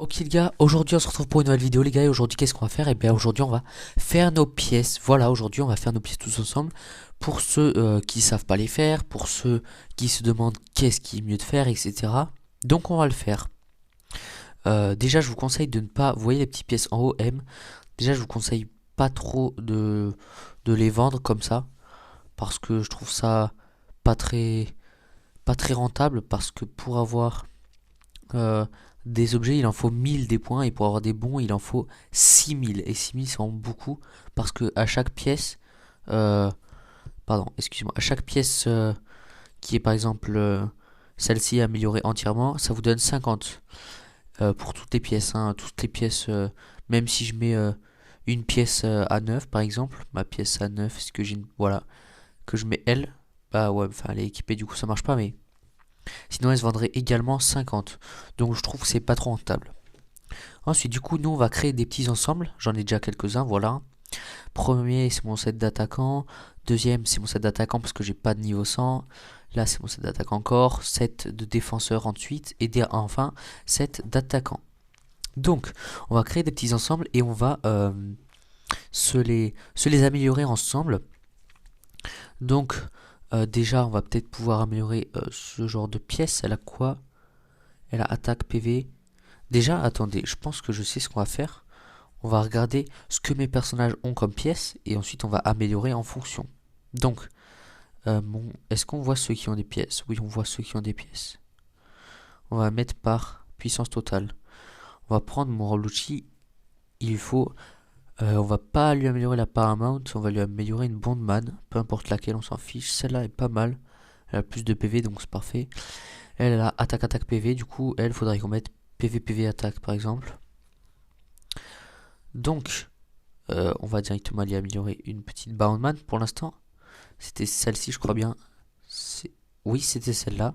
Ok les gars, aujourd'hui on se retrouve pour une nouvelle vidéo les gars et aujourd'hui qu'est-ce qu'on va faire? Et bien aujourd'hui on va faire nos pièces, voilà aujourd'hui on va faire nos pièces tous ensemble pour ceux qui savent pas les faire, pour ceux qui se demandent qu'est-ce qui est mieux de faire etc. Donc on va le faire. Déjà je vous conseille de ne pas, vous voyez les petites pièces en haut M, déjà je vous conseille pas trop de les vendre comme ça parce que je trouve ça pas très, pas très rentable parce que pour avoir euh, des objets, il en faut 1000 des points, et pour avoir des bons, il en faut 6000. Et 6000, c'est vraiment beaucoup, parce que à chaque pièce, euh, pardon, excusez-moi, à chaque pièce qui est par exemple celle-ci améliorée entièrement, ça vous donne 50 pour toutes les pièces, hein, toutes les pièces, même si je mets une pièce à 9 par exemple, ma pièce à 9, est-ce que j'ai voilà, que je mets elle, bah ouais, enfin elle est équipée, du coup ça marche pas, mais sinon elle se vendrait également 50. Donc je trouve que c'est pas trop rentable. Ensuite, du coup, nous, on va créer des petits ensembles. J'en ai déjà quelques-uns, voilà. Premier, c'est mon set d'attaquant. Deuxième, c'est mon set d'attaquant parce que j'ai pas de niveau 100. Là, c'est mon set d'attaquant encore. Set de défenseur ensuite. Et enfin, set d'attaquant. Donc, on va créer des petits ensembles et on va se les améliorer ensemble. Donc, déjà, on va peut-être pouvoir améliorer ce genre de pièce. Elle a quoi? Elle a attaque PV. Déjà, attendez, je pense que je sais ce qu'on va faire. On va regarder ce que mes personnages ont comme pièces et ensuite on va améliorer en fonction. Donc, est-ce qu'on voit ceux qui ont des pièces? Oui, on voit ceux qui ont des pièces. On va mettre par puissance totale. On va prendre mon Rolucci. Il faut, on va pas lui améliorer la Paramount, on va lui améliorer une Bondman, peu importe laquelle, on s'en fiche. Celle-là est pas mal. Elle a plus de PV, donc c'est parfait. Elle a attaque PV, du coup, elle faudrait qu'on mette PV attaque par exemple. Donc, on va directement lui améliorer une petite Boundman pour l'instant. C'était celle-ci, je crois bien. Oui, c'était celle-là.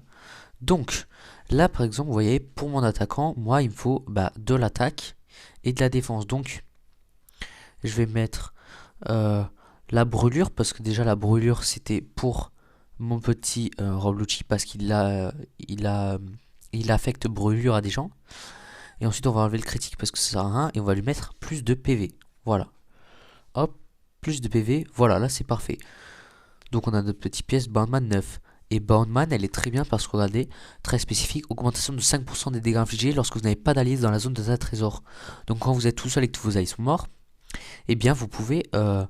Donc, là, par exemple, vous voyez, pour mon attaquant, moi, il me faut de l'attaque et de la défense. Donc, je vais mettre la brûlure, parce que déjà, la brûlure, c'était pour mon petit Roblucci, parce il affecte brûlure à des gens. Et ensuite, on va enlever le critique, parce que ça sert à rien, et on va lui mettre plus de PV. Voilà. Hop, plus de PV. Voilà, là, c'est parfait. Donc on a notre petite pièce Boundman 9. Et Boundman, elle est très bien parce que regardez, très spécifique, augmentation de 5% des dégâts infligés lorsque vous n'avez pas d'alliés dans la zone de trésor. Donc quand vous êtes tout seul et que tous vos alliés sont morts, eh bien vous pouvez faire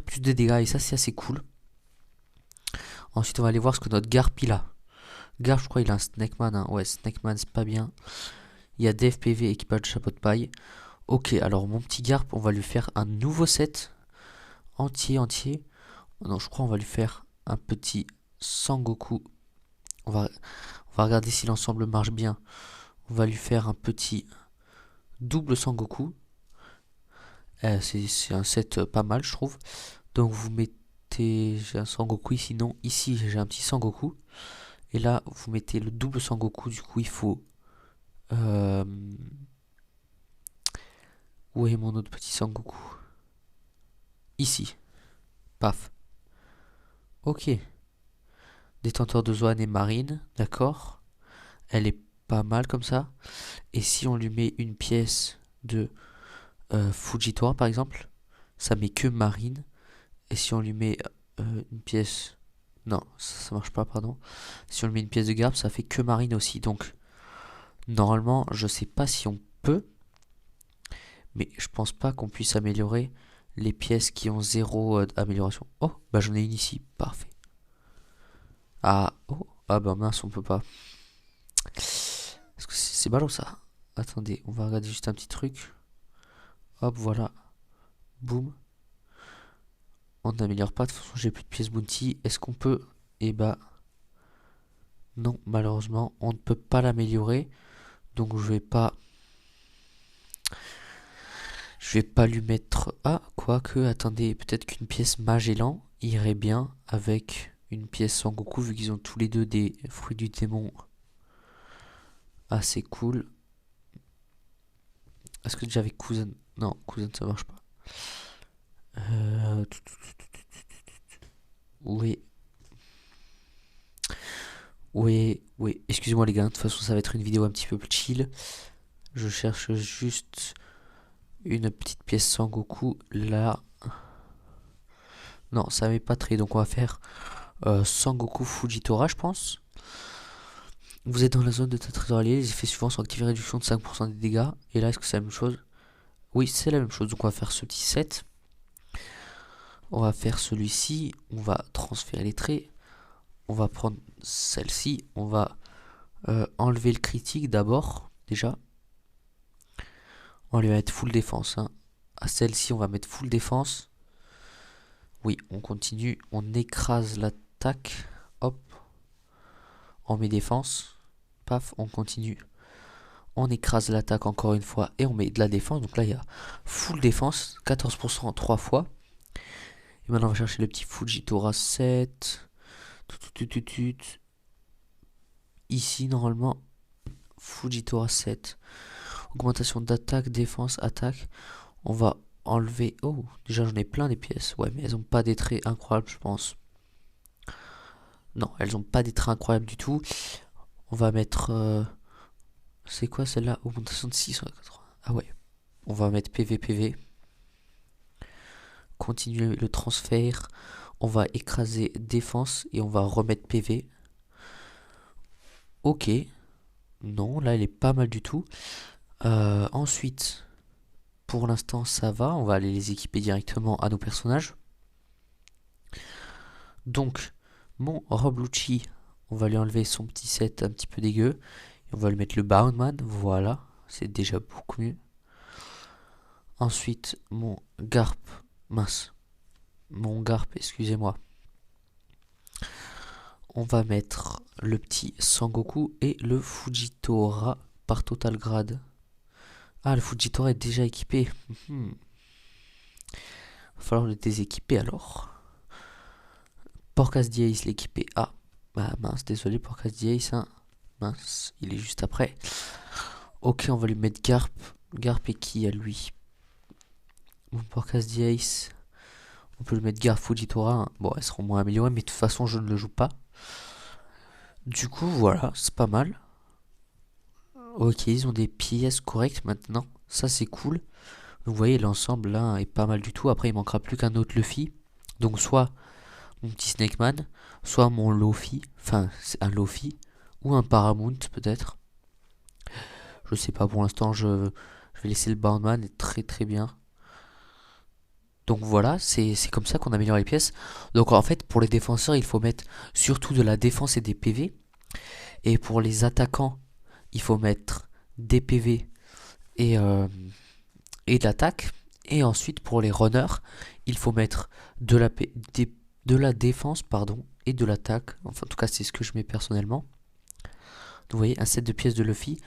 plus de dégâts et ça c'est assez cool. Ensuite on va aller voir ce que notre Garp il a. Garp je crois il a un Snakeman, hein. Ouais Snakeman c'est pas bien. Il y a DFPV équipage de chapeau de paille. Ok alors mon petit Garp on va lui faire un nouveau set entier. Non je crois on va lui faire un petit Sangoku. On va, on va regarder si l'ensemble marche bien. On va lui faire un petit double Sangoku. C'est un set pas mal, je trouve. Donc vous mettez, j'ai un Sangoku ici, non, ici j'ai un petit Sangoku. Et là, vous mettez le double Sangoku. Du coup, il faut. Euh, où est mon autre petit Sangoku? Ici. Paf. Ok. Détenteur de Zoan et Marine, d'accord. Elle est pas mal comme ça. Et si on lui met une pièce de Fujitora par exemple, ça met que Marine. Et si on lui met une pièce... Non, ça marche pas, pardon. Si on lui met une pièce de garde, ça fait que Marine aussi. Donc, normalement, je sais pas si on peut. Mais je pense pas qu'on puisse améliorer les pièces qui ont zéro amélioration. Oh, bah j'en ai une ici. Parfait. Ah, oh. Ah bah mince, on peut pas. Est-ce que c'est ballot ça? Attendez, on va regarder juste un petit truc. Hop, voilà. Boum. On n'améliore pas. De toute façon, j'ai plus de pièces bounty. Est-ce qu'on peut? Eh bah, non, malheureusement, on ne peut pas l'améliorer. Donc je vais pas lui mettre. Ah, quoique, attendez, peut-être qu'une pièce Magellan irait bien avec une pièce Sangoku, vu qu'ils ont tous les deux des fruits du démon assez cool. Est-ce que déjà avec Cousin? Non, Cousin ça marche pas. Euh... Oui, oui, oui. Excusez-moi les gars, de toute façon ça va être une vidéo un petit peu plus chill. Je cherche juste une petite pièce Sangoku là. Non, ça m'est pas très. Donc on va faire Sangoku Fujitora, je pense. Vous êtes dans la zone de ta trésorier. Les effets suivants sont activés, réduction de 5% des dégâts. Et là, est-ce que c'est la même chose? Oui, c'est la même chose. Donc on va faire ce petit set. On va faire celui-ci. On va transférer les traits. On va prendre celle-ci. On va enlever le critique d'abord. Déjà. On va lui mettre full défense. Hein. À celle-ci, on va mettre full défense. Oui, on continue. On écrase l'attaque. Hop. On met défense. Paf, on continue. On écrase l'attaque encore une fois et on met de la défense. Donc là, il y a full défense. 14% en 3 fois. Et maintenant, on va chercher le petit Fujitora 7. Ici, normalement, Fujitora 7. Augmentation d'attaque, défense, attaque. On va enlever... Oh, déjà j'en ai plein des pièces. Ouais, mais elles ont pas des traits incroyables, je pense. Non, elles ont pas des traits incroyables du tout. On va mettre... C'est quoi celle-là? Augmentation de 680. Ah ouais. On va mettre PV. Continuer le transfert. On va écraser défense et on va remettre PV. Ok. Non, là elle est pas mal du tout. Ensuite, pour l'instant ça va. On va aller les équiper directement à nos personnages. Donc, mon Roblucci, on va lui enlever son petit set un petit peu dégueu. Et on va lui mettre le Boundman. Voilà. C'est déjà beaucoup mieux. Ensuite, mon Garp. Mince. Mon Garp, excusez-moi. On va mettre le petit Sangoku et le Fujitora par Total Grade. Ah, le Fujitora est déjà équipé. Va falloir le déséquiper alors. Porcas Diace l'équiper. Ah, bah mince, désolé Porcas Diace. Hein. Mince, il est juste après. Ok, on va lui mettre Garp. Garp et qui à lui? Bon, Porcas Diace. On peut lui mettre Garp Fujitora. Hein. Bon, elles seront moins améliorées, mais de toute façon, je ne le joue pas. Du coup, voilà, c'est pas mal. Ok, ils ont des pièces correctes maintenant. Ça, c'est cool. Vous voyez, l'ensemble là est pas mal du tout. Après, il manquera plus qu'un autre Luffy. Donc, soit mon petit Snake Man, soit mon Luffy. Enfin, c'est un Luffy. Ou un Paramount, peut-être. Je sais pas, pour l'instant, je vais laisser le Boundman. Est très très bien. Donc voilà, c'est comme ça qu'on améliore les pièces. Donc en fait, pour les défenseurs, il faut mettre surtout de la défense et des PV. Et pour les attaquants, il faut mettre des PV et de l'attaque. Et ensuite, pour les runners, il faut mettre de la défense pardon, et de l'attaque. Enfin, en tout cas, c'est ce que je mets personnellement. Vous voyez, un set de pièces de Luffy,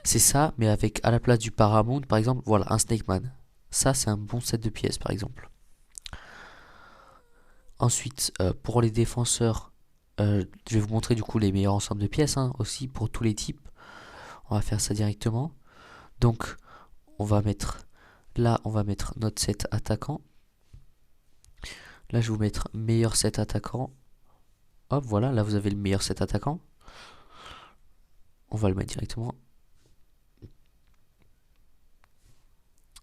c'est ça, mais avec à la place du Paramount, par exemple, voilà, un Snake Man. Ça, c'est un bon set de pièces, par exemple. Ensuite, pour les défenseurs, je vais vous montrer du coup les meilleurs ensembles de pièces hein, aussi pour tous les types. On va faire ça directement. Donc, on va mettre là, on va mettre notre set attaquant. Là, je vais vous mettre meilleur set attaquant. Hop, voilà, là vous avez le meilleur set attaquant. On va le mettre directement.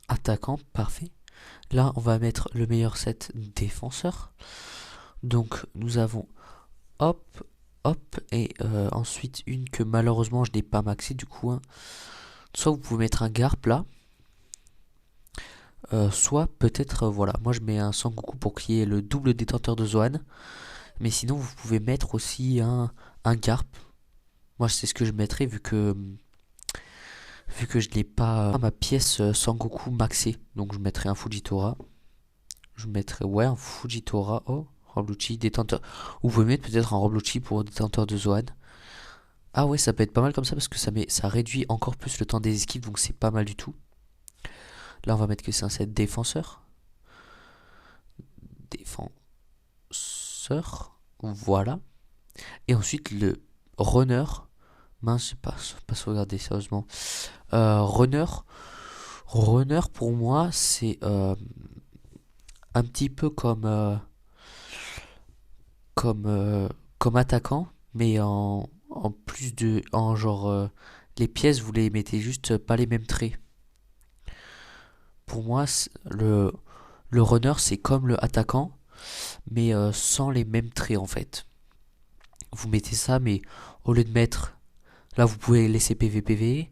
Attaquant, parfait. Là, on va mettre le meilleur set défenseur. Donc, nous avons hop, hop, et ensuite une que malheureusement je n'ai pas maxé du coup. Hein. Soit vous pouvez mettre un Garp là. Soit peut-être, voilà, moi je mets un Sangoku pour qu'il y ait le double détenteur de Zoan. Mais sinon vous pouvez mettre aussi un Garp. Moi c'est ce que je mettrais vu que je n'ai pas ma pièce Sangoku maxée. Donc je mettrais un Fujitora. Je mettrais, ouais, un Fujitora. Oh, Roblucci, détenteur. Ou vous pouvez mettre peut-être un Roblucci pour détenteur de Zoan. Ah ouais, ça peut être pas mal comme ça parce que ça réduit encore plus le temps des esquives. Donc c'est pas mal du tout. Là on va mettre que c'est un set défenseur. Défenseur. Voilà. Et ensuite le runner. Mince, je pas sauvegarder sérieusement. Runner. Runner pour moi c'est un petit peu comme attaquant, mais en plus de en genre les pièces, vous les mettez juste pas les mêmes traits. Pour moi, le runner, c'est comme le attaquant, mais sans les mêmes traits en fait. Vous mettez ça, mais au lieu de mettre, là vous pouvez laisser PV PV,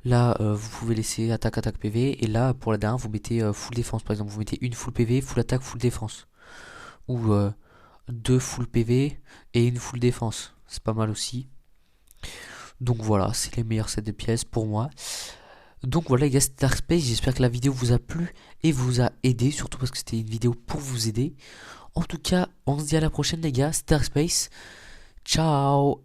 là vous pouvez laisser attaque attaque PV, et là pour la dernière vous mettez full défense par exemple, vous mettez une full PV, full attaque, full défense, ou deux full PV et une full défense, c'est pas mal aussi. Donc voilà, c'est les meilleurs sets de pièces pour moi. Donc voilà les gars, c'était Dark Space, j'espère que la vidéo vous a plu et vous a aidé, surtout parce que c'était une vidéo pour vous aider. En tout cas, on se dit à la prochaine les gars, c'était Dark Space, ciao.